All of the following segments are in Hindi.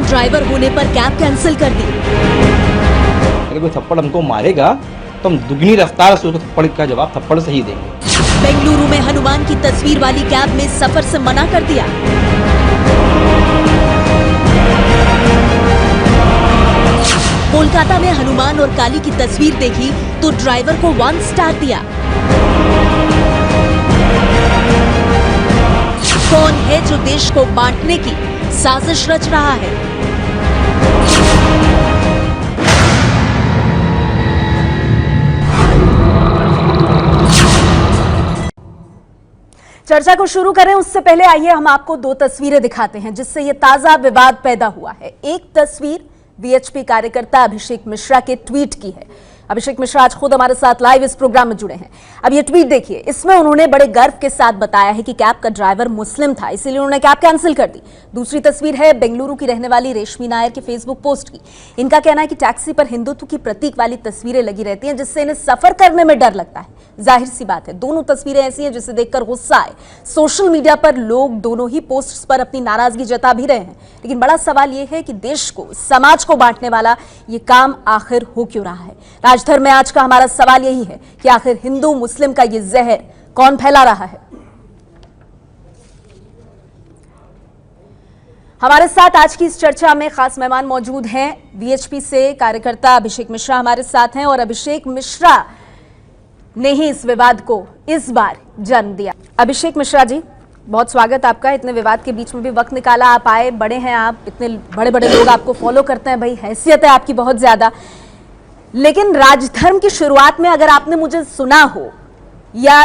ड्राइवर होने पर कैब कैंसिल कर दी। अगर कोई थप्पड़ हमको मारेगा तो हम दुगनी रफ्तार से उसको थप्पड़ का जवाब थप्पड़ से ही देंगे। बेंगलुरु में हनुमान की तस्वीर वाली कैब में सफर से मना कर दिया। कोलकाता में हनुमान और काली की तस्वीर देखी तो ड्राइवर को 1 स्टार दिया। कौन है जो देश को बांटने की साजिश रच रहा है? चर्चा को शुरू करें उससे पहले आइए हम आपको 2 तस्वीरें दिखाते हैं जिससे ये ताजा विवाद पैदा हुआ है। एक तस्वीर वीएचपी कार्यकर्ता अभिषेक मिश्रा के ट्वीट की है। अभिषेक मिश्रा आज खुद हमारे साथ लाइव इस प्रोग्राम में जुड़े हैं। अब ये ट्वीट देखिए, इसमें उन्होंने बड़े गर्व के साथ बताया है कि कैब का ड्राइवर मुस्लिम था, इसीलिए उन्होंने कैब कैंसिल कर दी। दूसरी तस्वीर है बेंगलुरु की रहने वाली रेशमी नायर के फेसबुक पोस्ट की। इनका कहना है कि टैक्सी पर हिंदुत्व की प्रतीक वाली तस्वीरें लगी रहती हैं जिससे इन्हें सफर करने में डर लगता है। जाहिर सी बात है, दोनों तस्वीरें ऐसी हैं जिसे देखकर गुस्सा आए। सोशल मीडिया पर लोग दोनों ही पोस्ट्स पर अपनी नाराजगी जता भी रहे हैं, लेकिन बड़ा सवाल यह है कि देश को, समाज को बांटने वाला ये काम आखिर हो क्यों रहा है? राजधर्म में आज का हमारा सवाल यही है कि आखिर हिंदू मुस्लिम का ये जहर कौन फैला रहा है? हमारे साथ आज की इस चर्चा में खास मेहमान मौजूद हैं। वीएचपी से कार्यकर्ता अभिषेक मिश्रा हमारे साथ हैं और अभिषेक मिश्रा ने ही इस विवाद को इस बार जन्म दिया। अभिषेक मिश्रा जी, बहुत स्वागत आपका। इतने विवाद के बीच में भी वक्त निकाला, आप आए, बड़े हैं आप, इतने बड़े बड़े लोग आपको फॉलो करते हैं, भाई हैसियत है आपकी बहुत ज्यादा। लेकिन राजधर्म की शुरुआत में अगर आपने मुझे सुना हो या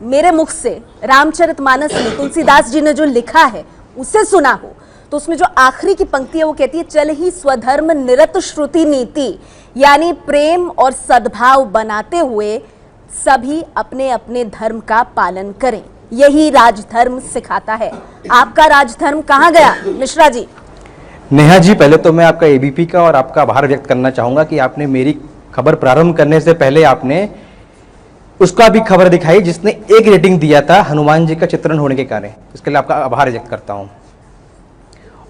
मेरे मुख से रामचरितमानस में तुलसीदास जी ने जो लिखा है उसे सुना हो, तो उसमें जो आखिरी की पंक्ति है वो कहती है, चल ही स्वधर्म निरत श्रुति नीति, यानी प्रेम और सद्भाव बनाते हुए सभी अपने अपने धर्म का पालन करें। यही राजधर्म सिखाता है। आपका राजधर्म कहां गया मिश्रा जी? नेहा जी, पहले तो मैं आपका एबीपी का और आपका आभार व्यक्त करना चाहूंगा कि आपने मेरी खबर प्रारंभ करने से पहले आपने उसका भी खबर दिखाई जिसने 1 रेटिंग दिया था हनुमान जी का चित्रण होने के कारण। इसके लिए आपका आभार व्यक्त करता हूं।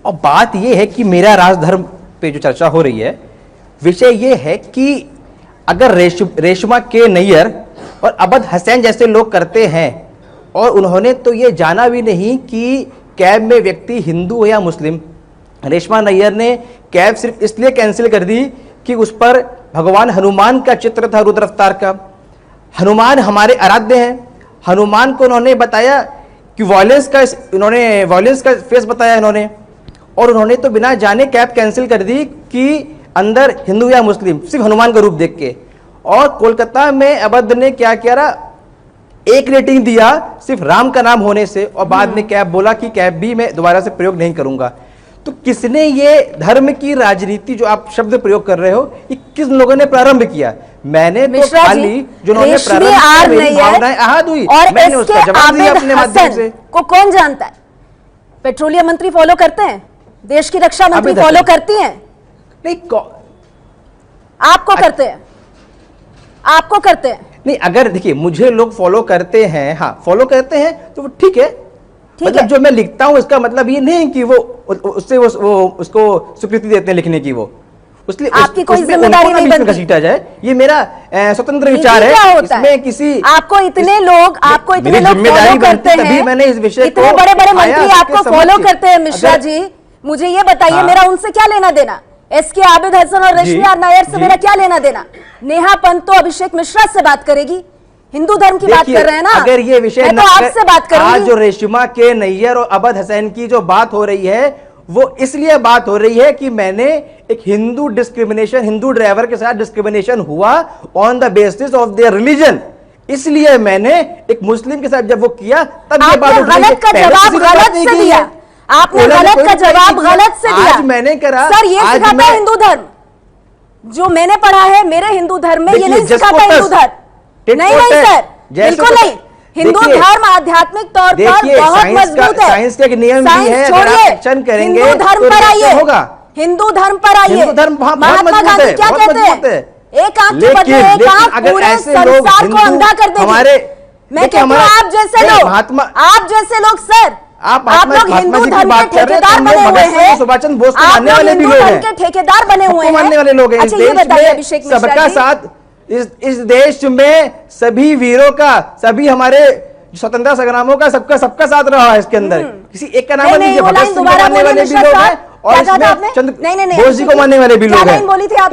और बात यह है कि मेरा राजधर्म पे जो चर्चा हो रही है, विषय यह है कि अगर रेशमा के नैयर और अबद हसैन जैसे लोग करते हैं और उन्होंने तो ये जाना भी नहीं कि कैब में व्यक्ति हिंदू या मुस्लिम। रेशमा नैयर ने कैब सिर्फ इसलिए कैंसिल कर दी कि उस पर भगवान हनुमान का चित्र था, रुद्र अवतार का। हनुमान हमारे आराध्य हैं। हनुमान को उन्होंने बताया कि वॉयलेंस का फेस बताया इन्होंने, और उन्होंने तो बिना जाने कैब कैंसिल कर दी कि अंदर हिंदू या मुस्लिम, सिर्फ हनुमान का रूप देख के। और कोलकाता में अबद ने क्या किया, 1 रेटिंग दिया सिर्फ राम का नाम होने से, और बाद में कैब बोला कि कैब भी मैं दोबारा से प्रयोग नहीं करूंगा। तो किसने ये धर्म की राजनीति जो आप शब्द प्रयोग कर रहे हो, ये किस लोगों ने प्रारंभ किया? मैंने तो खाली जिन्होंने प्रारंभ किया, मेरी भावनाएं आहत हुई, मैंने उसका जवाब दिया अपने माध्यम से। को कौन जानता है? पेट्रोलियम मंत्री फॉलो करते हैं, देश की रक्षा मंत्री फॉलो करती हैं? नहीं, आपको करते हैं, आपको करते हैं। नहीं, अगर देखिए मुझे लोग फॉलो करते हैं, हाँ फॉलो करते हैं तो वो ठीक है। मतलब जो मैं लिखता हूं इसका मतलब ये नहीं कि वो उससे वो उसको स्वीकृति देते हैं लिखने की, वो उसलिए आपकी कोई जिम्मेदारी नहीं बनती घसीटा जाए, ये मेरा स्वतंत्र विचार है। इसमें किसी आपको इतने लोग फॉलो करते हैं, मैंने इस विषय इतने बड़े बड़े मंत्री आपको फॉलो करते हैं। मिश्रा जी, मुझे ये बताइए, मेरा उनसे क्या लेना देना? एसके आबिद हसन और रेशमी नायर से मेरा क्या लेना देना? नेहा पंत तो अभिषेक मिश्रा से बात करेगी, हिंदू धर्म की बात कर रहे हैं ना। अगर ये विषय तो आपसे बात करूंगी। आज जो रेशमा के नैयर और अबद हसैन की जो बात हो रही है, वो इसलिए बात हो रही है कि मैंने एक हिंदू डिस्क्रिमिनेशन, हिंदू ड्राइवर के साथ डिस्क्रिमिनेशन हुआ on the basis of their religion, इसलिए मैंने एक मुस्लिम के साथ जब वो किया तब ये बात गलत का जवाब गलत से दिया। आपने गलत का जवाब गलत से दिया। आज मैंने करा, सर ये सिखाता है हिंदू धर्म, जो मैंने पढ़ा है मेरे हिंदू धर्म में ये नहीं सिखाता हिंदू धर्म। नहीं नहीं सर, बिल्कुल नहीं। हिंदू धर्म आध्यात्मिक तौर पर बहुत मजबूत है। साइंस का एक नियम भी है, अगर आप एक्शन करेंगे हिंदू धर्म पर आइए, हिंदू धर्म पर आइए। हिंदू धर्म महात्मा गांधी क्या कहते हैं? एक आंख के बदले एक आंख पूरे संसार को अंधा कर देगी। मैं कहता हूँ आप जैसे लोग, आप जैसे लोग सर आप लोग हिंदू धर्म के ठेकेदार बने हुए हैं, सुभाष चंद्र बोस को आप मानने लोग वाले भी हिंदू लोग धर्म हैं, के ठेकेदार बने हुए हैं, मानने वाले लोग हैं। अच्छा ये बताइए अभिषेक मिश्रा सबका जी, साथ इस देश में सभी वीरों का, सभी हमारे स्वतंत्रता संग्रामों का सबका साथ रहा है इसके अंदर। किसी एक का नाम नहीं लीजिए, भगत सिंह को मानने वाले भी लोग हैं और इसमें चंद्र बोस जी को मानने वाले भी लोग हैं। बोली थी आप,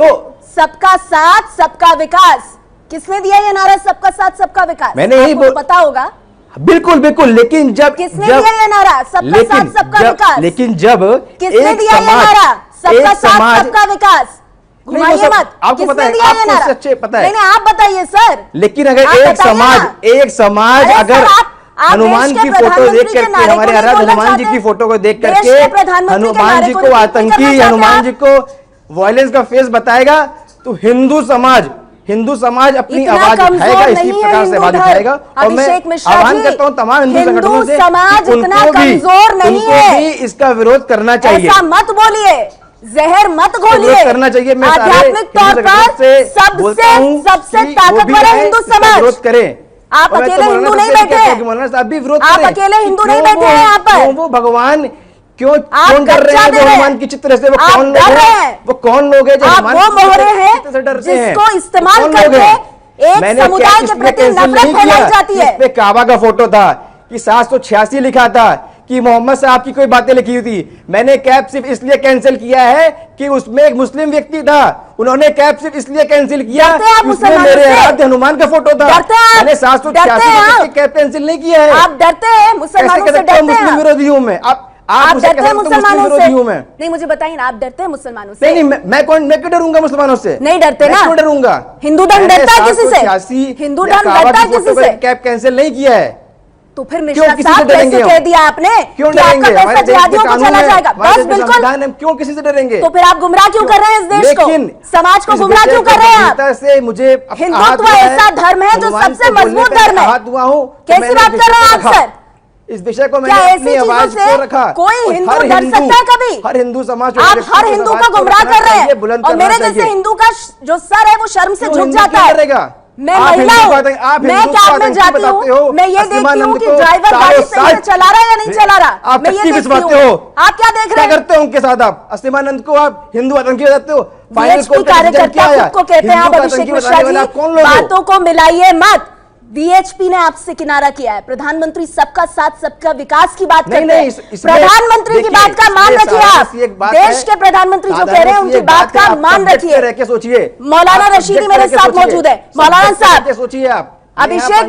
सबका साथ सबका विकास, किसने दिया ये नारा सबका साथ सबका विकास? मैंने यही पता होगा, बिल्कुल बिल्कुल, लेकिन जब किसने दिया ये नारा सबका साथ सबका विकास? लेकिन जब किसने दिया ये नारा सबका साथ सबका विकास? घुमाइए मत, आपको पता है, दिया ये नारा? अच्छे पता है, नहीं आप बताइए सर। लेकिन अगर एक समाज अगर हनुमान की फोटो देख करके, हमारे आराध्य हनुमान जी की फोटो को देख करके हनुमान जी को आतंकी, हनुमान जी को वायलेंस का फेस बताएगा, तो हिंदू समाज अपनी आवाज उठाएगा, इसी प्रकार से आवाज उठाएगा। और मैं आह्वान करता हूँ तमाम हिंदू संगठनों से, समाज इतना कमजोर नहीं है, इसका विरोध करना चाहिए। ऐसा मत बोलिए, जहर मत घोलिए, करना चाहिए। मैं आध्यात्मिक तौर पर सबसे ताकतवर है हिंदू समाज। विरोध करें, आप अकेले हिंदू नहीं बैठे हैं, मौलाना साहब भी विरोध आप करें। अकेले हिंदू नहीं बैठे हैं यहाँ पर। वो भगवान क्यों डर रहे हैं? वो हनुमान की चित्र से वो कौन लोग हैं? वो कौन लोग हैं जो हनुमान वो मोहरे हैं जिसको इस्तेमाल करके एक समुदाय के प्रति नफरत फैलाई जाती है। इसमें काबा का फोटो था कि 786 लिखा था कि मोहम्मद साहब की कोई बातें लिखी हुई थी। मैंने कैब सिर्फ इसलिए कैंसिल किया है कि उसमें एक मुस्लिम व्यक्ति था, उन्होंने कैब सिर्फ इसलिए कैंसिल किया उसमें मेरे आराध्य हनुमान का फोटो था। मैंने 786 कैब कैंसिल नहीं किया है। आप डरते हैं मुसलमानों से, डरते हैं? मुस्लिम विरोधी हूं मैं। आप डरते हैं मुसलमानों से? मैं नहीं, मुझे बताइए ना, आप डरते हैं मुसलमानों से? नहीं, मैं क्यों डरूंगा मुसलमानों से? नहीं डरते ना? क्यों डरूंगा? हिंदू धर्म डरता है किसी से? हिंदू धर्म डरता है किसी से? कैब कैंसिल नहीं किया है, तो फिर मिश्रा साहब कैसे कह दिया आपने क्यों कि आपका डरेंगे? पैसा जिहादियों को चला जाएगा? बस बिल्कुल, हम क्यों किसी से डरेंगे? तो फिर आप गुमराह क्यों कर रहे हैं इस देश को, समाज को गुमराह क्यों कर रहे हैं आप? से मुझे हिंदुत्व ऐसा धर्म है जो सबसे मजबूत धर्म है। कैसी बात कर रहे हैं आप सर? इस विषय को मैंने अपनी आवाज को रखा। कोई हिंदू डर सकता है कभी? हर हिंदू समाज, आप हर हिंदू का गुमराह कर रहे हैं, और मेरे जैसे हिंदू का जो सर है वो शर्म से झुक जाता है। मैं महिला हूँ, मैं कैब में जाती हूँ, मैं ये देखती हूँ कि ड्राइवर गाड़ी सही से चला रहा है या नहीं चला रहा, मैं ये देखती हूँ। आप क्या देख रहे हैं? करते हो उनके साथ? आप असीमानंद को आप हिंदू आतंकी बताते हो? बीएचपी कार्यकर्ता खुद को कहते हैं आप, अभिषेक मिश्रा जी, बातों को मिलाइए मत। बीएचपी ने आपसे किनारा किया है, प्रधानमंत्री सबका साथ सबका विकास की बात करते हैं, प्रधानमंत्री की बात का मान रखिए आप। देश के प्रधानमंत्री जो कह रहे हैं उनकी बात का मान रखिए। सोचिए, मौलाना रशीदी मेरे साथ मौजूद है। मौलाना साहब, सोचिए आप, अभिषेक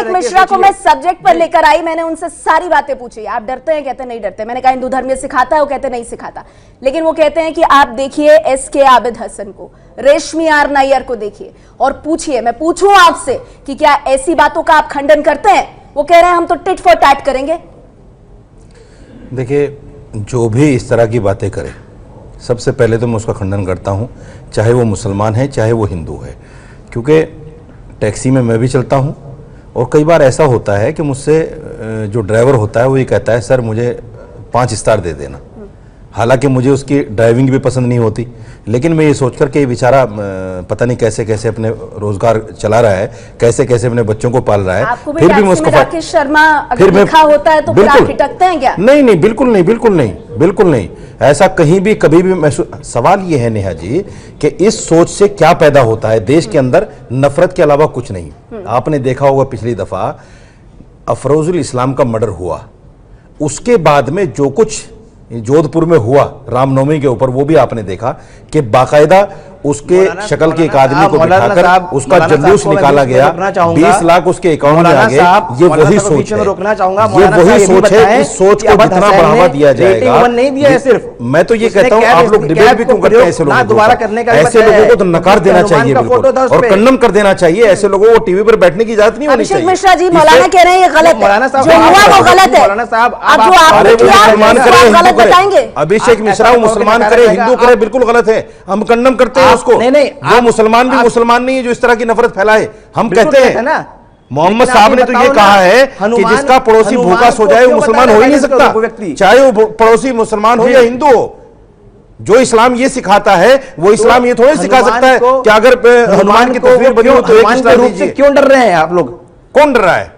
मिश्रा को मैं सब्जेक्ट पर लेकर आई, मैंने उनसे सारी बातें पूछी। आप डरते हैं? कहते नहीं डरते। मैंने कहा हिंदू धर्म ये सिखाता है, वो कहते नहीं सिखाता। लेकिन वो कहते हैं कि आप देखिए एसके आबिद हसन को, रेशमी आर नायर को देखिए और पूछिए, मैं पूछूं आपसे कि क्या ऐसी बातों का आप खंडन करते हैं? वो कह रहे हैं हम तो टिट फॉर टैट करेंगे। देखिए, जो भी इस तरह की बातें करे, सबसे पहले तो मैं उसका खंडन करता हूं, चाहे वो मुसलमान है चाहे वो हिंदू है। क्योंकि टैक्सी में मैं भी चलता हूं और कई बार ऐसा होता है कि मुझसे जो ड्राइवर होता है वो ये कहता है सर मुझे 5 स्टार दे देना। हालांकि मुझे उसकी ड्राइविंग भी पसंद नहीं होती, लेकिन मैं ये सोचकर कि बेचारा पता नहीं कैसे कैसे अपने रोजगार चला रहा है, कैसे कैसे अपने बच्चों को पाल रहा है, फिर भी मैं उसको राकेश शर्मा अगर लिखा होता है तो फिर आप हिटकते हैं क्या? नहीं, बिल्कुल नहीं। ऐसा कहीं भी कभी भी सवाल ये है नेहा जी कि इस सोच से क्या पैदा होता है देश के अंदर? नफरत के अलावा कुछ नहीं। आपने देखा होगा पिछली दफा अफरोजुल इस्लाम का मर्डर हुआ, उसके बाद में जो कुछ जोधपुर में हुआ रामनवमी के ऊपर, वो भी आपने देखा कि बाकायदा उसके शक्ल के एक आदमी को बिठाकर उसका जुलूस निकाला गया, 20 लाख उसके अकाउंट में आ गए। ये वही सोच है, ये वही सोच है। इस सोच को जितना बढ़ावा दिया जाएगा, नहीं दिया है सिर्फ। मैं तो ये कहता हूँ आप लोग डिबेट भी क्यों करते हैं ऐसे लोगों को? ऐसे लोगों को तो नकार देना चाहिए बिल्कुल, और कंडम कर देना चाहिए। ऐसे लोगों को टीवी पर बैठने की इजाजत नहीं होनी चाहिए। अभिषेक मिश्रा जी, मौलाना कह रहे हैं ये गलत है, जो हुआ वो गलत है। मौलाना साहब, अब जो आपने किया वो गलत बताएंगे? अभिषेक मिश्रा मुसलमान करे हिंदू करे बिल्कुल गलत है, हम कंडम करते हैं उसको। जो मुसलमान भी मुसलमान नहीं है जो इस तरह की नफरत फैलाए, हम कहते हैं ना। मोहम्मद साहब ने तो ये कहा है कि जिसका पड़ोसी भूखा सो जाए वो मुसलमान हो ही नहीं सकता, चाहे वो पड़ोसी मुसलमान हो या हिंदू हो। जो इस्लाम ये सिखाता है वो इस्लाम ये थोड़ी सिखा सकता है कि अगर हनुमान की तस्वीर बनी हो तो एक रूप से क्यों डर रहे हैं आप लोग? कौन डर रहा है?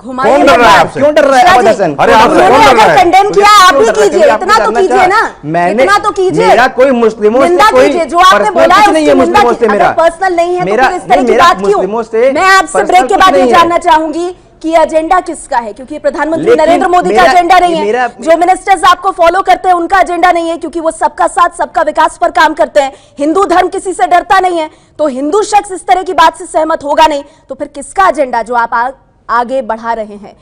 घुमाइए कौन डर रहा है मत। आपसे? क्यों डर रहा है अहमद हसन? अरे आपसे उन्होंने कौन डर रहा अगर है? कंडेम किया आप भी क्यों डर रहा है? कीजिए, आप इतना तो जानना कीजिए चाह- ना, मैंने इतना तो कीजिए। मेरा कोई मुस्लिमों से निंदा कोई कीजिए, जो आपने पर्सनल बोला है कुछ नहीं है उसकी निंदा मुस्लिमों से कीजिए। मेरा अगर पर्सनल नहीं है तो मेरा फिर इस तरह की मेरा बात मुस्लिमों से क्यों? मैं आपसे पर्सनल ब्रेक के कुछ बाद ये नहीं है। जानना चाहूंगी कि एजेंडा किसका है, क्योंकि प्रधानमंत्री लेकिन नरेंद्र मोदी का मेरा- एजेंडा नहीं है। मेरा- जो मिनिस्टर्स आपको फॉलो करते हैं उनका एजेंडा नहीं है, क्योंकि वो सबका साथ सबका विकास पर काम करते हैं। हिंदू धर्म किसी से डरता नहीं है, तो हिंदू शख्स इस तरह की बात से सहमत होगा नहीं, तो फिर किसका एजेंडा जो आप आगे बढ़ा रहे हैं?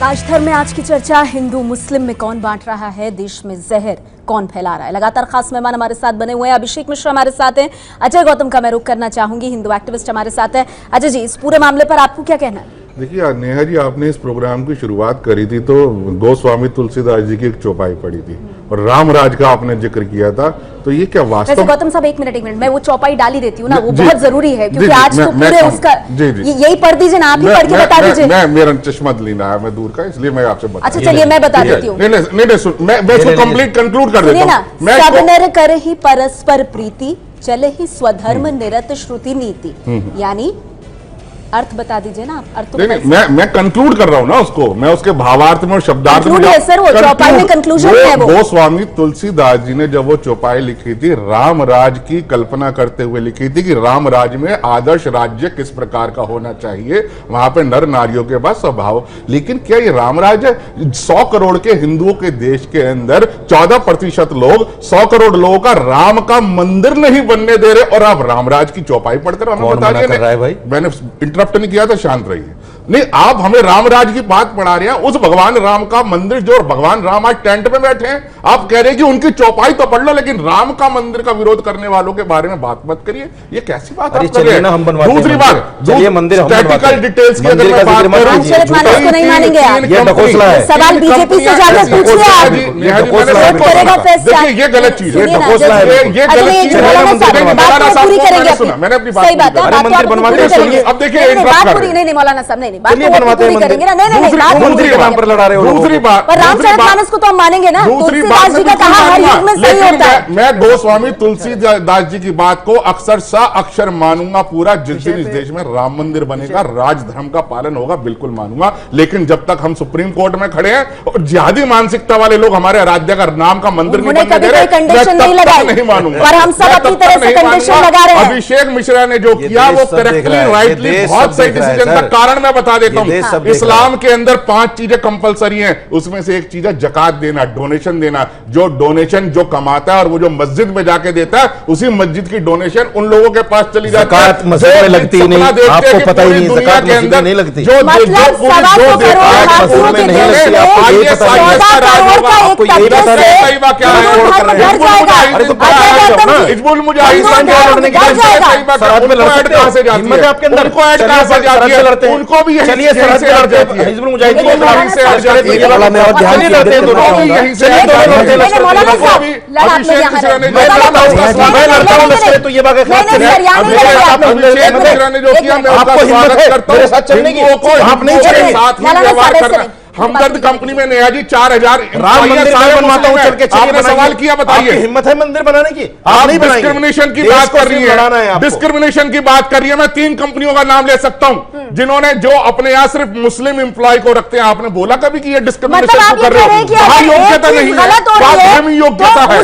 राजधर्म में आज की चर्चा, हिंदू मुस्लिम में कौन बांट रहा है, देश में जहर कौन फैला रहा है। लगातार खास मेहमान हमारे साथ बने हुए हैं। अभिषेक मिश्रा हमारे साथ हैं, अजय गौतम का मैं रुख करना चाहूंगी, हिंदू एक्टिविस्ट हमारे साथ है। अजय जी, इस पूरे मामले पर आपको क्या कहना है? देखिए नेहा जी, आपने इस प्रोग्राम की शुरुआत करी थी तो गोस्वामी तुलसीदास जी की एक चौपाई पड़ी थी और रामराज का आपने जिक्र किया था, तो ये क्या वैसे वास्तव गौतम साहब एक मिनट मैं वो चौपाई डाल ही देती हूँ ना, वो जी, बहुत जरूरी है, क्योंकि जी, आज तो मैं पूरे कहूँ- उसका जी, जी। यही पढ़ दीजिए ना, आप ही पढ़ के बता दीजिए। मेरा चश्मा लेना है, मैं दूर का, इसलिए मैं आपसे बता अच्छा चलिए मैं बता देती हूँ। मैं कंप्लीट कंक्लूड कर सुनिए देता ना, हूँ। मैं सब नर कर ही परस्पर प्रीति, चले ही स्वधर्म निरत श्रुति नीति। यानी अर्थ बता दीजिए ना, अर्थ तो नहीं, मैं कंक्लूड कर रहा हूं ना उसको, मैं उसके भावार्थ में और शब्दार्थ में Conclude है सर, वो चौपाई में conclusion है वो। गोस्वामी तुलसीदास जी ने जब वो चौपाई लिखी थी, राम राज की कल्पना करते हुए लिखी थी कि राम राज में आदर्श राज्य किस प्रकार का होना चाहिए, वहां पे नर नारियों के बाद स्वभाव। लेकिन क्या ये राम राज है? 100 करोड़ के हिंदुओं के देश के अंदर 14% लोग 100 करोड़ लोगों का राम का मंदिर नहीं बनने दे रहे, और आप रामराज की चौपाई पढ़कर हमें कौन बता मना कर रहा है भाई? मैंने इंटरप्ट नहीं किया था, शांत रहिए। नहीं, आप हमें रामराज की बात पढ़ा रहे हैं, उस भगवान राम का मंदिर जो भगवान राम आज टेंट में बैठे हैं, आप कह रहे हैं कि उनकी चौपाई तो पढ़ लो, लेकिन राम का मंदिर का विरोध करने वालों के बारे में बात मत करिए। ये कैसी बात अरे आप कर रहे चलिए ना, हम बनवाते हैं दूसरी मंदिर। बात, चलिए मंदिर हम बनवाते स्टैटिकल हैं। डिटेल्स की अगर मंदिर मैं का बात जिक्र मत करूं, कीजिए। रामचरित मानस को नहीं मानेंगे आप। ये ढकोसला है। सवाल बीजेपी से जाकर पूछिए आप। करेगा प्रेस देखिए ये गलत चीज है, सुनिए ना, ढकोसला है जैसे- ये अच्छा, गलत नहीं, चीज है। मौलाना साहब, मैंने बात मौलाना तो साहब पूरी को करेंगे मैंने अपनी। सुना, मैंने अपनी बात सही पूरी बात है, करी। बात तो मंदिर आप बनवाते पूरी हैं, करेंगे। सुनिए। अब देखिए, नहीं, interrupt बात कर पूरी रहे हैं। नहीं, मौलाना साहब नहीं, बात चलिए तो बनवाते हैं पूरी मंदिर। करेंगे ना। नहीं, दूसरी- बात दूसरी मंदिर के नाम पर लड़ा रहे हो लोगों को। दूसरी बात, पर रामचरित मानस को तो हम मानेंगे ना, दूसरी तुलसीदास बात जी का कहा हर युग में सही लेकिन होता है। मैं गोस्वामी तुलसीदास जी की बात को अक्सर सा अक्षर मानूंगा पूरा। जिस दिन इस देश में राम मंदिर बनेगा, राजधर्म का पालन होगा, बिल्कुल मानूंगा। लेकिन जब तक हम सुप्रीम कोर्ट में खड़े हैं और जिहादी मानसिकता वाले लोग हमारे राज्य का नाम का मंदिर नहीं उन्होंने बनने कभी दे रहे, कोई कंडीशन मैं नहीं तब तक लगाई। नहीं मानूंगा। पर हम सब मैं अपनी तब तरह तक से नहीं कंडीशन मानूंगा। लगा रहे हैं। अभिषेक मिश्रा ने जो ये किया देश वो सब देख करेक्टली, रहा है, ये राइटली, देश बहुत सब सही देख रहा है, डिसीजन था। सर। कारण मैं बता देता ये देश सब हूं, देख रहा है। इस्लाम के अंदर 5 चीजें कंपलसरी हैं, उसमें से एक चीज है जकात देना, डोनेशन देना। जो डोनेशन जो कमाता है और वो जो मस्जिद में जाके देता है, उसी मस्जिद की डोनेशन उन लोगों के पास चली जाती है ज़कात मस्जिद में जो लगती ही नहीं, सपना देखते हैं आपको कि पता ही पूरी नहीं, दुनिया ज़कात के मस्जिद में अंदर नहीं लगती। जो मतलब पूरी सवा जो सौ देता करोड़ है, हिंदुओं वो के नहीं देश लगती। में आपको ये पता नहीं है, 14 करोड़ का आपको एक ये तबके पता से नहीं है, तैयबा क्या है? हिंदू धर्म हिजबुल घट जाएगा। मुजाहिदीन अरे तो का अजय है गौतम ना? जी, हिजबुल मुजाहिदीन हिंदू का धर्म लड़ने की घट जाएगा। सरहद में लड़ सकते हो? कहां से जाती हिम्मत है आपके अंदर? उनको ऐड चलिए कहां से जाती सरहद है? पे लड़ते हैं। उनको भी यही चलिए सरहद पे लड़ते हैं, हिजबुल मुजाहिदीन लेकिन को मौलाना से साहब, जाती है। ये वाला मैं और ध्यान चलिए से लड़ते हैं देख दोनों। रहा हूँ। यहीं से चलिए दोनों लड़ते हैं, नहीं, मौलाना लश्कर साहब, अभी लड़ाई में अभिषेक यहाँ मिश्रा ने रहे। जो मैं लड़ता हूं, उसका नहीं, मैं नहीं, लड़ता हूं नहीं, लश्कर, तो ये बात नहीं, नहीं, खिलाफ सर, यहाँ नहीं लड़ेंगे आप लोग। अभिषेक एक मिश्रा ने जो मिनट, किया, एक मैं मिनट। उसका आपको हिम्मत स्वागत है करता मेरे हूं। साथ चलने की? हिंदुओं को आप नहीं हिंदुओं के चलेंगे। साथ ही मौलाना व्यवहार साहब, करना। ऐसे हमदर्द कंपनी में नेहा जी 4000 राम मंदिर मैं बनवाता हूं, चल के चलिए आपने बनाइए। सवाल किया, आपकी बताइए। हिम्मत है मंदिर बनाने की? आप नहीं बनाएंगे। डिस्क्रिमिनेशन की देश बात को कर रही सिर्फ लड़ाना है है, आपको। डिस्क्रिमिनेशन की बात कर रही है। मैं 3 कंपनियों का नाम ले सकता हूं जिन्होंने जो अपने यहां सिर्फ मुस्लिम एम्प्लॉय को रखते हैं। आपने बोला कभी कि ये मतलब डिस्क्रिमिनेशन आप को ये कर कह रहे रहे हैं कि हो? वहां अगर एक योग्यता चीज नहीं है, गलत हो बात रही धर्म है योग्यता तो है।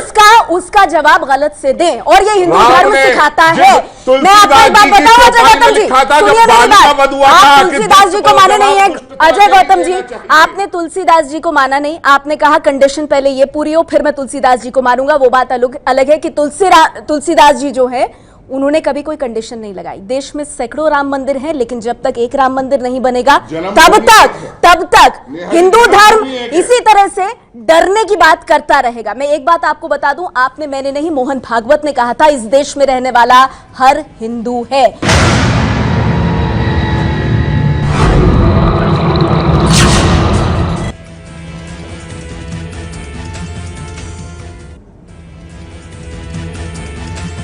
उसका जवाब गलत से दें, और ये हिंदू राम धर्म ने सिखाता जिस है। मैं आपको एक बात तुलसीदास जी की बताऊं, अजय चौपाई में गौतम जी, लिखा था, जब सुनिए मेरी बाली का बात। वध हुआ था आप कि तुलसीदास जी को माने नहीं है, अजय गौतम जी, दुष्ट को आपने तुलसीदास जी को माना नहीं। आपने कहा कंडीशन पहले ये पूरी हो, फिर मैं तुलसीदास जी को मानूंगा। वो बात अलग है कि तुलसीदास जी जो है उन्होंने कभी कोई कंडीशन नहीं लगाई। देश में सैकड़ों राम मंदिर हैं, लेकिन जब तक एक राम मंदिर नहीं बनेगा तब तक हिंदू धर्म इसी तरह से डरने की बात करता रहेगा। मैं एक बात आपको बता दूं, मैंने नहीं, मोहन भागवत ने कहा था, इस देश में रहने वाला हर हिंदू है।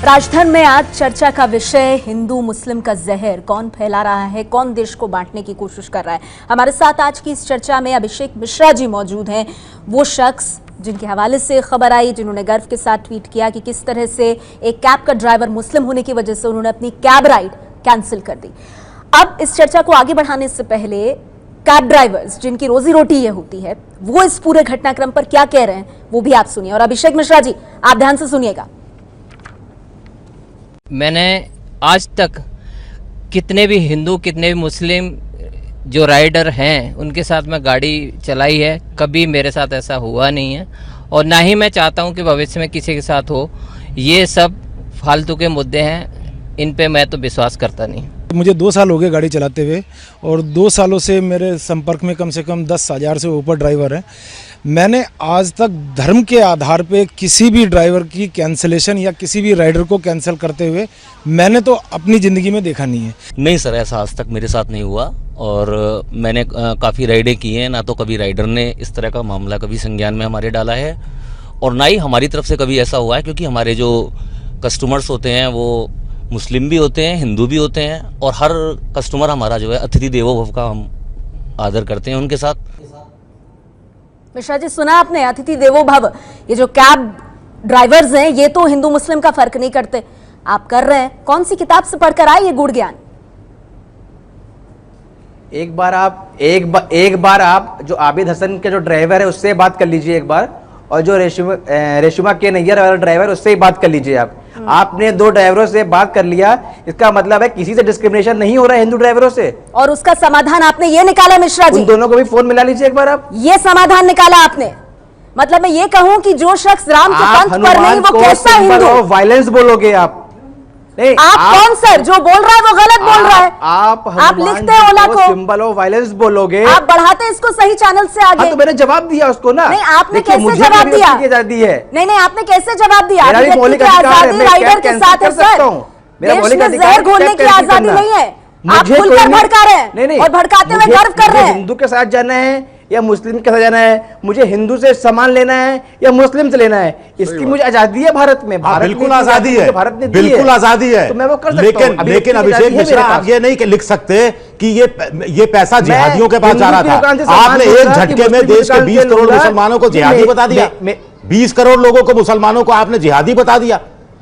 राजधर्म में आज चर्चा का विषय हिंदू मुस्लिम का जहर कौन फैला रहा है, कौन देश को बांटने की कोशिश कर रहा है। हमारे साथ आज की इस चर्चा में अभिषेक मिश्रा जी मौजूद हैं, वो शख्स जिनके हवाले से खबर आई, जिन्होंने गर्व के साथ ट्वीट किया कि किस तरह से एक कैब का ड्राइवर मुस्लिम होने की वजह से उन्होंने अपनी कैब राइड कैंसिल कर दी। अब इस चर्चा को आगे बढ़ाने से पहले कैब ड्राइवर्स जिनकी रोजी रोटी ये होती है, वो इस पूरे घटनाक्रम पर क्या कह रहे हैं वो भी आप सुनिए। और अभिषेक मिश्रा जी, आप ध्यान से सुनिएगा। मैंने आज तक कितने भी हिंदू, कितने भी मुस्लिम जो राइडर हैं उनके साथ मैं गाड़ी चलाई है, कभी मेरे साथ ऐसा हुआ नहीं है और ना ही मैं चाहता हूं कि भविष्य में किसी के साथ हो। ये सब फालतू के मुद्दे हैं, इन पे मैं तो विश्वास करता नहीं। मुझे 2 साल हो गए गाड़ी चलाते हुए और 2 सालों से मेरे संपर्क में कम से कम 10,000 से ऊपर ड्राइवर हैं। मैंने आज तक धर्म के आधार पे किसी भी ड्राइवर की कैंसिलेशन या किसी भी राइडर को कैंसिल करते हुए मैंने तो अपनी ज़िंदगी में देखा नहीं है। नहीं सर, ऐसा आज तक मेरे साथ नहीं हुआ और मैंने काफ़ी राइडें की हैं, ना तो कभी राइडर ने इस तरह का मामला कभी संज्ञान में हमारे डाला है और ना ही हमारी तरफ से कभी ऐसा हुआ है, क्योंकि हमारे जो कस्टमर्स होते हैं वो मुस्लिम भी होते हैं, हिंदू भी होते हैं और हर कस्टमर हमारा जो है अतिथि देवो भव का हम आदर करते हैं उनके साथ। मिश्रा जी, सुना आपने, अतिथि देवो भव। ये जो कैब ड्राइवर्स हैं ये तो हिंदू मुस्लिम का फर्क नहीं करते, आप कर रहे हैं। कौन सी किताब से पढ़कर आए ये गुड़ ज्ञान? एक बार आप जो आबिद हसन के जो ड्राइवर है उससे बात कर लीजिए एक बार, और जो रेशमा के नैयर वाला ड्राइवर उससे ही बात कर लीजिए आप। आपने 2 ड्राइवरों से बात कर लिया, इसका मतलब है किसी से डिस्क्रिमिनेशन नहीं हो रहा है हिंदू ड्राइवरों से। और उसका समाधान आपने ये निकाला मिश्रा जी? उन दोनों को भी फोन मिला लीजिए एक बार आप। ये समाधान निकाला आपने? मतलब मैं ये कहूं कि जो शख्स राम के पंथ पर नहीं वो कैसा हिंदू? वायलेंस बोलोगे आप? नहीं, आप कौन सर? जो बोल रहा है वो गलत बोल रहा है। आप लिखते हैं ओला को सिंबल ऑफ वायलेंस बोलोगे, आप बढ़ाते इसको सही चैनल से आगे। तो मैंने जवाब दिया उसको ना। नहीं, आपने कैसे जवाब दिया? नहीं, आपने कैसे जवाब दिया? आजादी राइडर के साथ है सर, देश में जहर घोलने की आजादी नहीं है। आप खुलकर भड़का रहे हैं और भड़काते हुए गर्व कर रहे हैं। हिंदू के साथ जाना है या मुस्लिम के साथ जाना है, मुझे हिंदू से सामान लेना है या मुस्लिम से लेना है, इसकी मुझे आजादी है भारत में। बिल्कुल आजादी है, भारत ने बिल्कुल आजादी है, तो मैं वो कर सकता हूं। लेकिन अभिषेक मिश्रा, आप ये नहीं लिख सकते कि ये पैसा जिहादियों के पास जा रहा था। आपने एक झटके में देश के 20 करोड़ मुसलमानों को जिहादी बता दिया। 20 करोड़ लोगों को, मुसलमानों को आपने जिहादी बता दिया।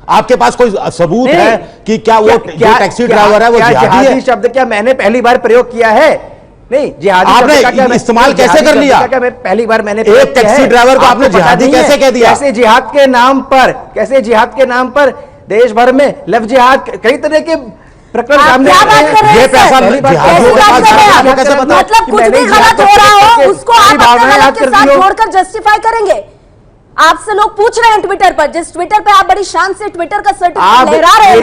आपके पास कोई सबूत है कि क्या वो जो टैक्सी ड्राइवर है वो जिहादी है? शब्द क्या मैंने पहली बार प्रयोग किया है? नहीं, जिहादी आपने इस्तेमाल कैसे कर लिया? क्या मैं पहली बार मैंने एक टैक्सी ड्राइवर को आपने जिहादी कैसे कह दिया? कैसे जिहाद के नाम पर देश भर में लव जिहाद, कई तरह के प्रकरण सामने ये पैसा मतलब कुछ भी गलत हो रहा हो उसको आप अपने गलत के साथ जोड़कर जस्टिफाई करेंगे। आपसे लोग पूछ रहे हैं ट्विटर पर, जिस ट्विटर पे आप बड़ी शान से ट्विटर का सर्टिफिकेट लहरा रहे हैं,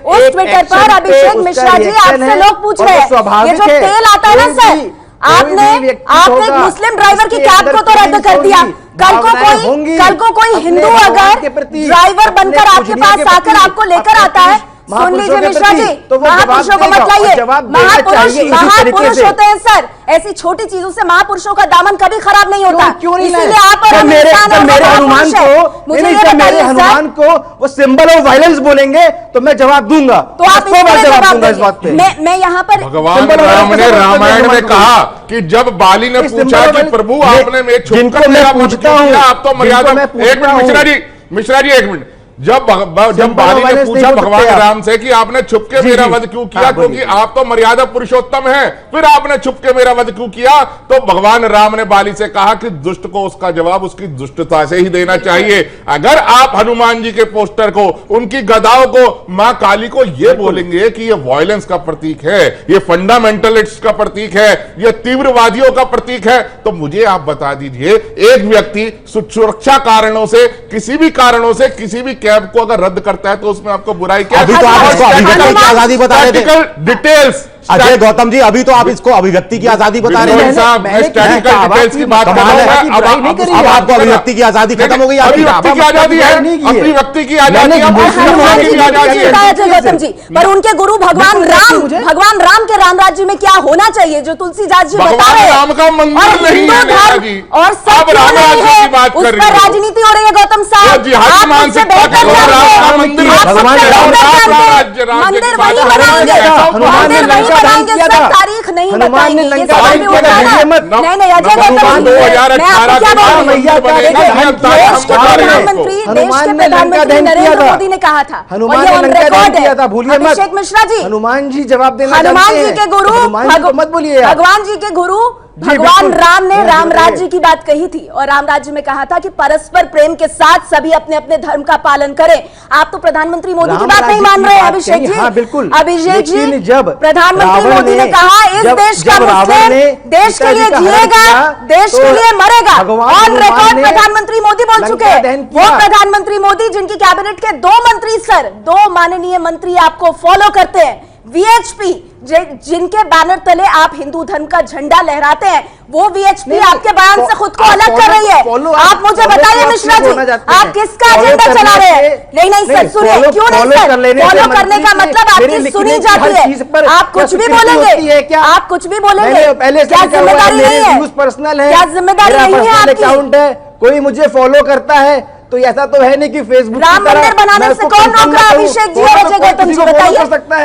उस ट्विटर पर अभिषेक मिश्रा जी आपसे लोग पूछ रहे हैं, ये जो तेल आता है ना सर, आपने एक मुस्लिम ड्राइवर की कैब को तो रद्द कर दिया। कल को कोई हिंदू अगर ड्राइवर बनकर आपके पास आकर आपको लेकर आता है, सुन लीजिए मिश्रा जी, महापुरुषों को मत लाइए। महापुरुष होते हैं सर, ऐसी छोटी चीजों से महापुरुषों का दामन कभी खराब नहीं होता। इसीलिए आप और मेरे हनुमान को वो सिंबल ऑफ वायलेंस बोलेंगे तो मैं जवाब दूंगा। तो आप जवाब इस बात पे। मैं यहाँ पर भगवान राम ने रामायण में कहा कि जब बाली ने पूछा कि प्रभु आपने मैं छुपकर मेरा वध क्यों किया, आप तो मर्यादा। एक मिनट मिश्रा जी, 1 मिनट। जब बाली ने पूछा भगवान राम से कि आपने छुपके मेरा वध क्यों किया, क्योंकि आप तो मर्यादा पुरुषोत्तम हैं, फिर आपने छुपके मेरा वध क्यों किया, तो भगवान राम ने बाली से कहा कि दुष्ट को उसका जवाब उसकी दुष्टता से ही देना चाहिए। अगर आप हनुमान जी के पोस्टर को, उनकी गदाओं को, मां काली को ये बोलेंगे कि ये वायलेंस का प्रतीक है, ये फंडामेंटलिस्ट का प्रतीक है, ये तीव्रवादियों का प्रतीक है, तो मुझे आप बता दीजिए, एक व्यक्ति सुरक्षा कारणों से, किसी भी कारणों से किसी भी कैब को अगर रद्द करता है तो उसमें आपको बुराई क्या? अभी तो आप इसको अभिव्यक्ति की आजादी बता रहे थे। डिटेल्स अजय गौतम जी, अभी तो आप इसको अभिव्यक्ति की आजादी बता रहे हैं। साहब, मैं स्टैटिकल डिटेल्स की बात कर रहा हूं। अब आपको अभिव्यक्ति की आजादी खत्म हो गई। अभिव्यक्ति की आजादी है, अभिव्यक्ति की आजादी, गौतम जी, पर उनके गुरु भगवान राम के राम राज्य में क्या होना चाहिए जो तुलसीदास जी बता रहे हैं? राम का मंदिर नहीं है और सब नहीं है, उस पर राजनीति हो रही है। गौतम साहब, मंदिर वही बनाएंगे, मंदिर वही बताएंगे किया सर, था। तारीख नहीं हनुमान ने बताएंगे, ये लंका सवाल दहन भी किया था, उठाना। भूलिए मत। नहीं नहीं अजय गौतम नवंबर जी, मैं 2018 आपको क्या के बोलूं? मैया का देश दहन के किया था। प्रधानमंत्री हनुमान ने लंका नरेंद्र दहन किया था। मोदी ने कहा था, हनुमान और ये ने on लंका दहन record है। किया था, भूलिए मत। अभिषेक मिश्रा जी, हनुमान जी जवाब देना हनुमान जानते जी हैं। के गुरु हनुमान जी को मत बोलिए आप। भगवान जी के गुरु जी, भगवान बिल्कुल। राम ने जी, राम बताइए। राज्य की बात कही थी, और राम राज्य में कहा था कि परस्पर प्रेम के साथ सभी अपने अपने धर्म का पालन करें। आप तो प्रधानमंत्री मोदी की राम बात नहीं राज्य मान की रहे हैं बात अभिषेक कही, जी। हाँ, बिल्कुल। अभिषेक जी, लेकिन जब प्रधानमंत्री रावण मोदी ने कहा इस जब- देश का जब रावण मुस्लिम ने देश के सीता जी लिए का हरण जिएगा, किया, देश तो के लिए मरेगा। भगवान ऑन हनुमान रिकॉर्ड ने प्रधानमंत्री मोदी बोल लंका चुके हैं, दहन वो किया। प्रधानमंत्री मोदी जिनकी कैबिनेट के 2 मंत्री सर, 2 माननीय मंत्री आपको फॉलो करते हैं, वीएचपी जिनके बैनर तले आप हिंदू धर्म का झंडा लहराते हैं, वो वीएचपी आपके बयान से खुद को अलग कर रही है। आप मुझे बताइए मिश्रा जी, आप किसका एजेंडा चला रहे हैं? नहीं सर, सुनिए, क्यों नहीं सर? फॉलो करने का मतलब आपकी सुनी जाती है। आप कुछ भी बोलेंगे, आप कुछ भी बोलेंगे, क्या जिम्मेदारी नहीं है? पर्सनल है, क्या जिम्मेदारी नहीं है आपकी? अकाउंट है, कोई मुझे फॉलो करता है तो ऐसा तो है नहीं कि फेसबुक राम मंदिर बनाने से कौन रोक रहा है? अभिषेक जी और अजय गौतम जी बताइए,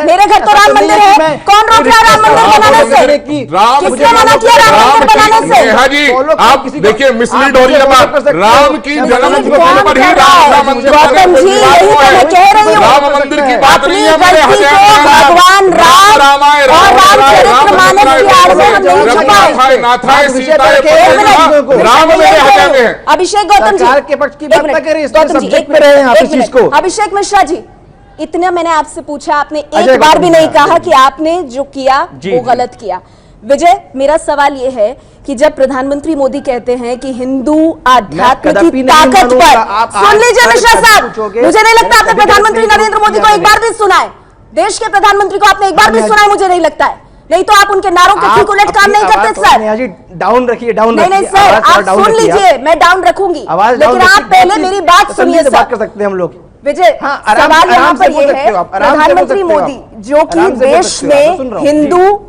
मेरे घर तो राम मंदिर है, कौन रोक रहा है राम मंदिर बनाने से? किसने मना किया राम मंदिर बनाने से? नेहा जी, आप देखिए मिसलीड हो रही है बात। राम की जन्मभूमि पर ही राम मंदिर गौतम जी, यही तो मैं कह रही हूँ। राम मंदिर की बात नहीं है हमारे गलती को भगवान राम और रामचरित्र मानस की आड़ में हम नहीं छुपाए। राम में हजाते हैं। अभिषेक गौतम जी, के पक्ष की बात एक करें, इस गौतम जी, सब्जेक्ट एक पे रहे हैं आप मिनट, इस चीज को। अभिषेक मिश्रा जी, इतना मैंने आपसे पूछा, आपने अजय एक बार गौतम भी जी, नहीं कहा अजय कि आपने जो किया जी, वो जी। गलत किया। विजय, मेरा सवाल ये है कि जब प्रधानमंत्री मोदी कहते हैं कि हिंदू आध्यात्म कदापि की नहीं ताकत मानूंगा। पर, आप सुन आज लीजिए सर मिश्रा कभी साहब, पूछोगे, मुझे नहीं लगता मैं आपने कभी प्रधानमंत्री नहीं नरेंद्र मोदी को एक बार भी सुना है। देश के प्रधानमंत्री को आपने एक बार भी सुना है? मुझे नहीं लगता है, नहीं तो आप उनके नारों के ठीक उलट काम नहीं करते सर। नेहा जी डाउन रखिए, डाउन नहीं नहीं सर, आप सुन लीजिए, मैं डाउन रखूंगी, आवाज लेकिन आप पहले मेरी बात सुनिए बात सर। कर सकते हैं हम लोग। विजय, हाँ, आराम- सवाल यहाँ आराम से पर बोल ये सकते है, हो आप, आराम से बोल प्रधानमंत्री सकते हो मोदी आप। जो कि आराम से बोल देश सकते हो आप, मैं सुन में रहा हूँ, हिंदू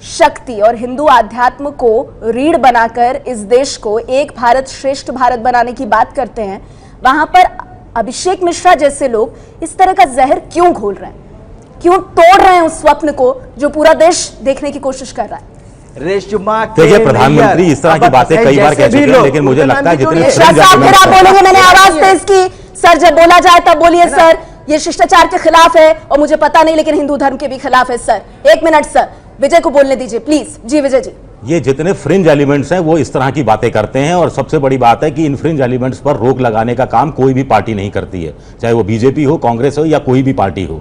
शक्ति और हिंदू आध्यात्म को रीढ़ बनाकर इस देश को एक भारत श्रेष्ठ भारत बनाने की बात करते हैं, वहां पर अभिषेक मिश्रा जैसे लोग इस तरह का जहर क्यों घोल रहे हैं, क्यों तोड़ रहे हैं उस स्वप्न को जो पूरा देश देखने की कोशिश कर रहा है? देखिए, प्रधानमंत्री इस तरह की बातें कई बार कह चुके हैं, लेकिन मुझे लगता है जितने मिश्रा साहब फिर आप बोलेंगे मैंने आवाज तेज की। सर जब बोला जाए तब बोलिए सर, ये शिष्टाचार के खिलाफ है और मुझे पता नहीं लेकिन हिंदू धर्म के भी खिलाफ है सर। 1 मिनट सर, विजय को बोलने दीजिए प्लीज। जी विजय जी। ये जितने फ्रिंज एलिमेंट्स हैं वो इस तरह की बातें करते हैं, और सबसे बड़ी बात है कि इन फ्रिंज एलिमेंट्स पर रोक लगाने का काम कोई भी पार्टी नहीं करती है, चाहे वो बीजेपी हो, कांग्रेस हो या कोई भी पार्टी हो।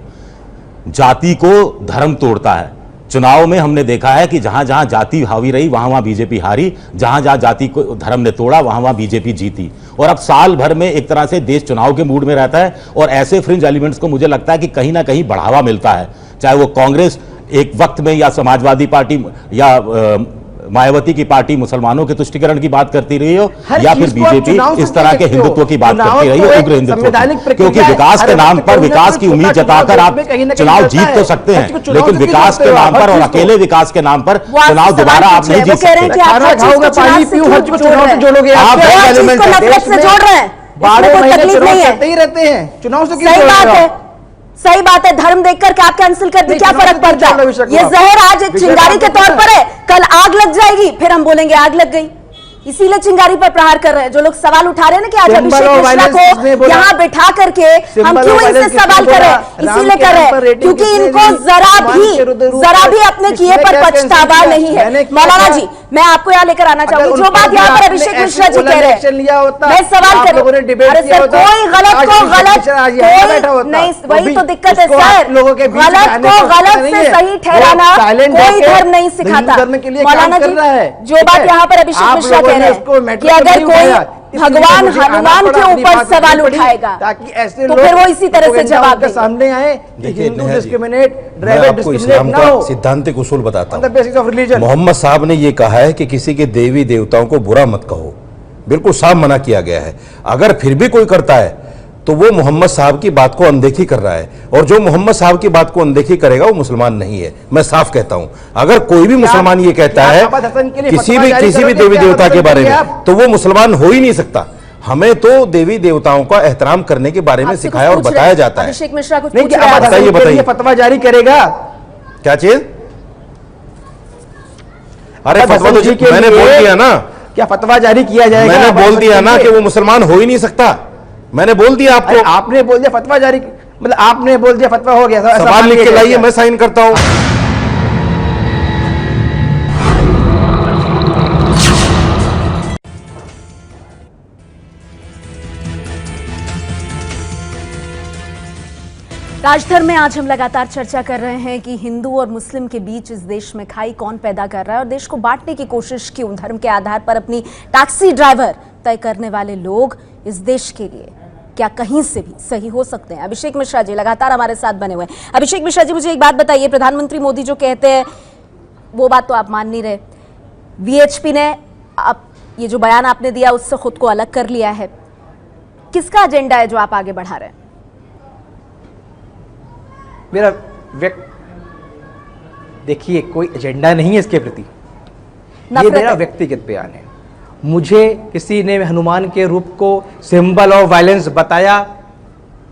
जाति को धर्म तोड़ता है। चुनाव में हमने देखा है कि जहां जहां जाति हावी रही वहां वहां बीजेपी हारी, जहां जहां जाति को धर्म ने तोड़ा वहां वहां बीजेपी जीती। और अब साल भर में एक तरह से देश चुनाव के मूड में रहता है, और ऐसे फ्रिंज एलिमेंट्स को मुझे लगता है कि कहीं ना कहीं बढ़ावा मिलता है, चाहे वो कांग्रेस एक वक्त में या समाजवादी पार्टी या मायावती की पार्टी मुसलमानों के तुष्टिकरण की बात करती रही हो, या फिर बीजेपी इस तरह के हिंदुत्व की बात करती रही हो, उग्र हिंदुत्व की। क्योंकि विकास के नाम पर, विकास की उम्मीद जताकर आप चुनाव जीत तो सकते हैं, लेकिन विकास के नाम पर और अकेले विकास के नाम पर चुनाव दोबारा आप नहीं जीत सकते। करते ही रहते हैं, चुनाव से सही बात है, सही बात है। धर्म देखकर क्या कैंसिल कर दी, क्या फर्क पड़ता है? ये जहर आज एक चिंगारी के तौर पर है, कल आग लग जाएगी, फिर हम बोलेंगे आग लग गई। इसीलिए चिंगारी पर प्रहार कर रहे हैं जो लोग सवाल उठा रहे हैं ना कि आज अभिषेक मिश्रा को यहाँ बिठा करके हम क्यों इनसे सवाल कर रहे हैं, इसीलिए कर रहे हैं क्योंकि इनको जरा भी अपने किए पर पछतावा नहीं है। मौलाना जी, मैं आपको यहाँ लेकर आना चाहूंगी, जो बात यहाँ पर अभिषेक मिश्रा जी कह रहे हैं, मैं सवाल कर रही हूँ। अरे सर, कोई गलत को गलत, कोई नहीं, वही तो दिक्कत है सर, गलत को गलत से सही ठहराना कोई धर्म नहीं सिखाता। मौलाना जी, जो बात यहाँ पर अभिषेक मिश्रा कह रहे हैं कि अगर कोई भगवान हनुमान के ऊपर सवाल उठाएगा ताकि ऐसे तो फिर वो इसी तरह से जवाब देंगे। सामने आए कि हिंदू डिस्क्रिमिनेट, ड्राइवर डिस्क्रिमिनेट ना हो। सिद्धांतिक उसूल बताता हूं। Basics of religion. मोहम्मद साहब ने यह कहा है कि किसी के देवी देवताओं को बुरा मत कहो, बिल्कुल साफ मना किया गया है। अगर फिर भी कोई करता है तो वो मोहम्मद साहब की बात को अनदेखी कर रहा है, और जो मोहम्मद साहब की बात को अनदेखी करेगा वो मुसलमान नहीं है। मैं साफ कहता हूं, अगर कोई भी मुसलमान ये कहता है किसी भी देवी देवता के बारे में, तो वो मुसलमान हो ही नहीं सकता। हमें तो देवी देवताओं का एहतराम करने के बारे में सिखाया और बताया जाता है। अभिषेक मिश्रा कुछ नहीं, बताइए बताइए फतवा जारी करेगा क्या चीज? अरे फतवा तो मैंने बोल दिया ना, क्या फतवा जारी किया जाएगा? मैंने बोल दिया ना कि वो मुसलमान हो ही नहीं सकता। मैंने बोल दिया आपको। आपने बोल दिया फतवा जारी, मतलब आपने बोल दिया फतवा हो गया। सवाल लिख के लाइए, मैं साइन करता हूं। राजधर्म में आज हम लगातार चर्चा कर रहे हैं कि हिंदू और मुस्लिम के बीच इस देश में खाई कौन पैदा कर रहा है और देश को बांटने की कोशिश क्यों। धर्म के आधार पर अपनी टैक्सी ड्राइवर तय करने वाले लोग इस देश के लिए क्या कहीं से भी सही हो सकते हैं? अभिषेक मिश्रा जी लगातार हमारे साथ बने हुए हैं। अभिषेक मिश्रा जी, मुझे एक बात बताइए, प्रधानमंत्री मोदी जो कहते हैं वो बात तो आप मान नहीं रहे, वीएचपी ने ये जो बयान आपने दिया उससे खुद को अलग कर लिया है, किसका एजेंडा है जो आप आगे बढ़ा रहे हैं? मेरा देखिए, कोई एजेंडा नहीं है इसके प्रति, ये मेरा व्यक्तिगत बयान है। मुझे किसी ने हनुमान के रूप को सिंबल ऑफ वायलेंस बताया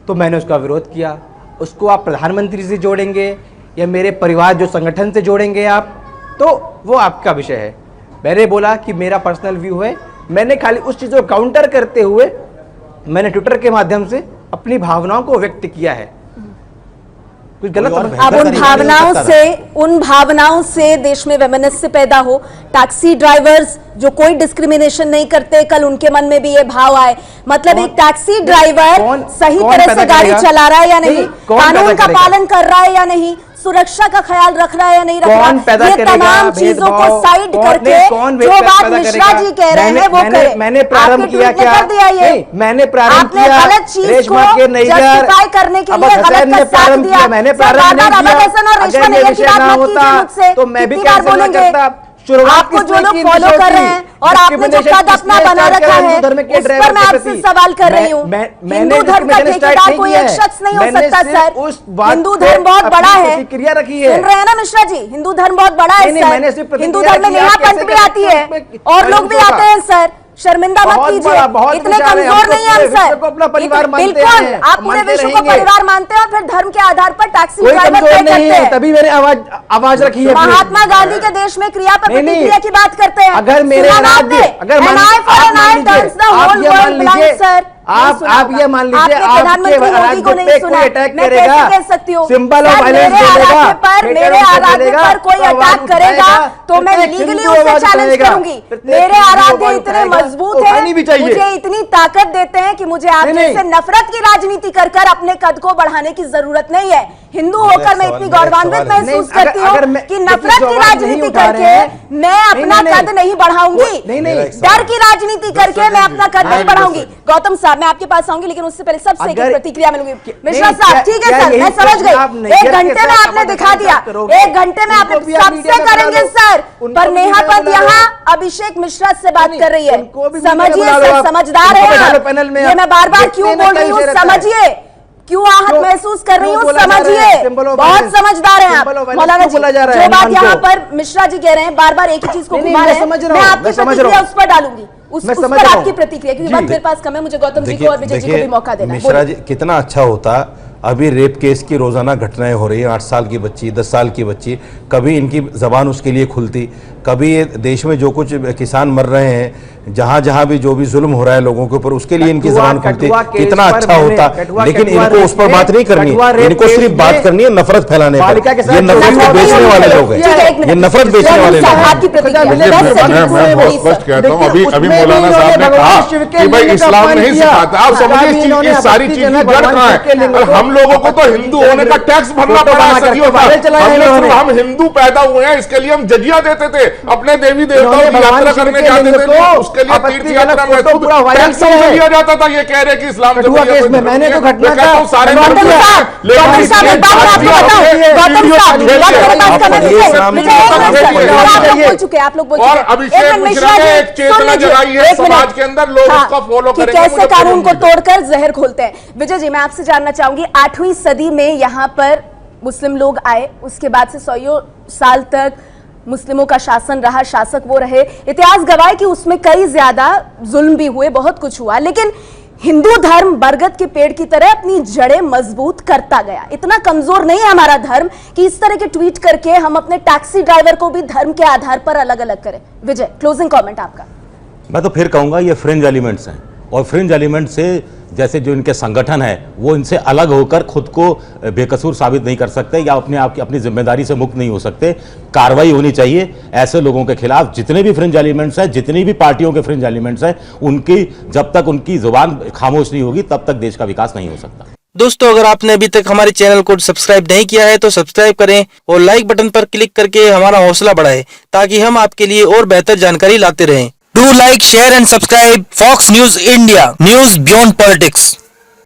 तो मैंने उसका विरोध किया। उसको आप प्रधानमंत्री से जोड़ेंगे या मेरे परिवार जो संगठन से जोड़ेंगे आप, तो वो आपका विषय है। मैंने बोला कि मेरा पर्सनल व्यू है, मैंने खाली उस चीज़ को काउंटर करते हुए मैंने ट्विटर के माध्यम से अपनी भावनाओं को व्यक्त किया है। कुछ गलत अब उन भावनाओं से देश में वैमनस्य पैदा हो, टैक्सी ड्राइवर्स जो कोई डिस्क्रिमिनेशन नहीं करते, कल उनके मन में भी ये भाव आए, मतलब एक टैक्सी ड्राइवर सही तरह से गाड़ी चला रहा है या नहीं, कानून का पालन कर रहा है या नहीं, सुरक्षा का ख्याल रख रहा है या नहीं रख रहा, ये तमाम चीजों को साइड करके जो बात मिश्रा जी कह रहे हैं वो करें। मैंने प्रारंभ किया क्या? मैंने प्रारंभ किया गलत चीज को जस्टिफाई करने के लिए गलत का साथ दिया। मैंने प्रारंभ नहीं किया, तो मैं भी क्या बोलेंगे? आपको जो लोग फॉलो कर रहे हैं और आपने जो कद अपना बना रखा है उस पर मैं आपसे सवाल कर रही हूँ। हिंदू धर्म का ठेकेदार कोई एक शख्स नहीं हो सकता सर। हिंदू धर्म बहुत बड़ा है, सुन रहे हैं ना मिश्रा जी? हिंदू धर्म बहुत बड़ा है सर। हिंदू धर्म में नेहा पंथ भी आती है और लोग भी आते हैं सर, शर्मिंदा मत कीजिए, इतने कमजोर नहीं है हम सर। बिल्कुल, आप पूरे विश्व को परिवार मानते हैं और फिर धर्म के आधार पर टैक्सी ड्राइवर तय करते हैं। तभी मैंने आवाज रखी है। महात्मा गांधी के देश में क्रिया पर प्रतिक्रिया की बात करते हैं। अगर मेरे राज्य, अगर आप ये मान लीजिए प्रधानमंत्री मोदी को नहीं सुना, मैं कैसे कह सकती हूँ? सिंबल ऑफ वायलेंस मेरे आराध्य पर कोई अटैक करेगा तो मैं लीगली उसे चैलेंज करूंगी। मेरे आराध्य इतने मजबूत हैं, मुझे इतनी ताकत देते हैं कि मुझे आप जैसे नफरत की राजनीति कर अपने कद को बढ़ाने की जरूरत नहीं है। हिंदू होकर मैं इतनी गौरवान्वित महसूस करती हूँ कि नफरत की राजनीति करके मैं अपना कद नहीं बढ़ाऊंगी, डर की राजनीति करके मैं अपना कद नहीं बढ़ाऊंगी। गौतम साहब, मैं आपके पास आऊंगी लेकिन उससे पहले सबसे एक प्रतिक्रिया मिलूंगी। मिश्रा साहब, ठीक है सर, मैं समझ गई, 1 घंटे में आपने दिखा दिया, 1 घंटे में आप सबसे करेंगे सर, पर नेहा पंथ यहाँ अभिषेक मिश्रा से बात कर रही है। समझिए सर, समझदार है आप। ये मैं बार बार क्यों बोल रही हूँ, समझिए क्यों आहत महसूस कर रही हूँ, समझिए, बहुत समझदार हैं आप। मौलाना जी, जो बात यहाँ पर मिश्रा जी कह रहे हैं, बार बार एक ही चीज को घुमा रहे हैं, मैं आपकी प्रतिक्रिया उस पर डालूंगी, उस पर आपकी प्रतिक्रिया, क्योंकि वक्त मेरे पास कम है, मुझे गौतम जी को और विजय जी को भी मौका देना है। मिश्रा जी, कितना अच्छा होता, अभी रेप केस की रोजाना घटनाएं हो रही हैं, 8 साल की बच्ची, 10 साल की बच्ची, कभी इनकी जबान उसके लिए खुलती, कभी ये देश में जो कुछ किसान मर रहे हैं, जहां जहां भी जो भी जुल्म हो रहा है लोगों के ऊपर, उसके लिए इनकी जबान खुलती, कितना अच्छा होता। लेकिन इनको उस पर बात नहीं करनी, इनको सिर्फ बात करनी है नफरत फैलाने पर। ये नफरत को बेचने वाले लोग हैं, ये नफरत बेचने वाले लोग हैं। मैं स्पष्ट कहता हूँ, अभी मौलाना साहब ने कहा कि भाई इस्लाम नहीं सिखाता। आप समझिए इस सारी चीज की जड़ कहाँ है? हम लोगों को तो हिंदू होने का टैक्स भरना पड़ा है सदियों तक। हम हिंदू पैदा हुए हैं, इसके लिए हम जजिया देते थे, अपने देवी देवताओं की यात्रा करने जाते थे, उसके लिए तीर्थ यात्रा में खुद टैक्स लिया जाता था। ये कह रहे कि इस्लाम मैंने तो घटना का सारे और अभिषेक मिश्रा ने एक चेतना जगाई है समाज के अंदर, लोग उसका फॉलो करेंगे, कैसे कानून को तोड़कर जहर खोलते हैं। विजय जी, मैं आपसे जानना चाहूंगी, 8वीं सदी में यहाँ पर मुस्लिम लोग आए, उसके बाद से 100 साल तक मुस्लिमों का शासन रहा, शासक वो रहे। इतिहास गवाह कि उसमें कई ज्यादा जुल्म भी हुए, बहुत कुछ हुआ, लेकिन हिंदू धर्म बरगद के पेड़ की तरह अपनी जड़ें मजबूत करता गया। इतना कमजोर नहीं है हमारा धर्म कि इस तरह के ट्वीट करके हम अपने टैक्सी ड्राइवर को भी धर्म के आधार पर अलग अलग करें। विजय, क्लोजिंग कमेंट आपका। मैं तो फिर कहूंगा ये फ्रिंज एलिमेंट्स हैं, और फ्रिंज एलिमेंट से जैसे जो इनके संगठन है वो इनसे अलग होकर खुद को बेकसूर साबित नहीं कर सकते या अपने आप की अपनी जिम्मेदारी से मुक्त नहीं हो सकते। कार्रवाई होनी चाहिए ऐसे लोगों के खिलाफ। जितने भी फ्रिंज एलिमेंट्स हैं, जितनी भी पार्टियों के फ्रिंज एलिमेंट्स हैं, उनकी जब तक उनकी जुबान खामोश नहीं होगी तब तक देश का विकास नहीं हो सकता। दोस्तों, अगर आपने अभी तक हमारे चैनल को सब्सक्राइब नहीं किया है तो सब्सक्राइब करें और लाइक बटन पर क्लिक करके हमारा हौसला बढ़ाएं ताकि हम आपके लिए और बेहतर जानकारी लाते रहें। Do like, share and subscribe Fox News India, news beyond politics.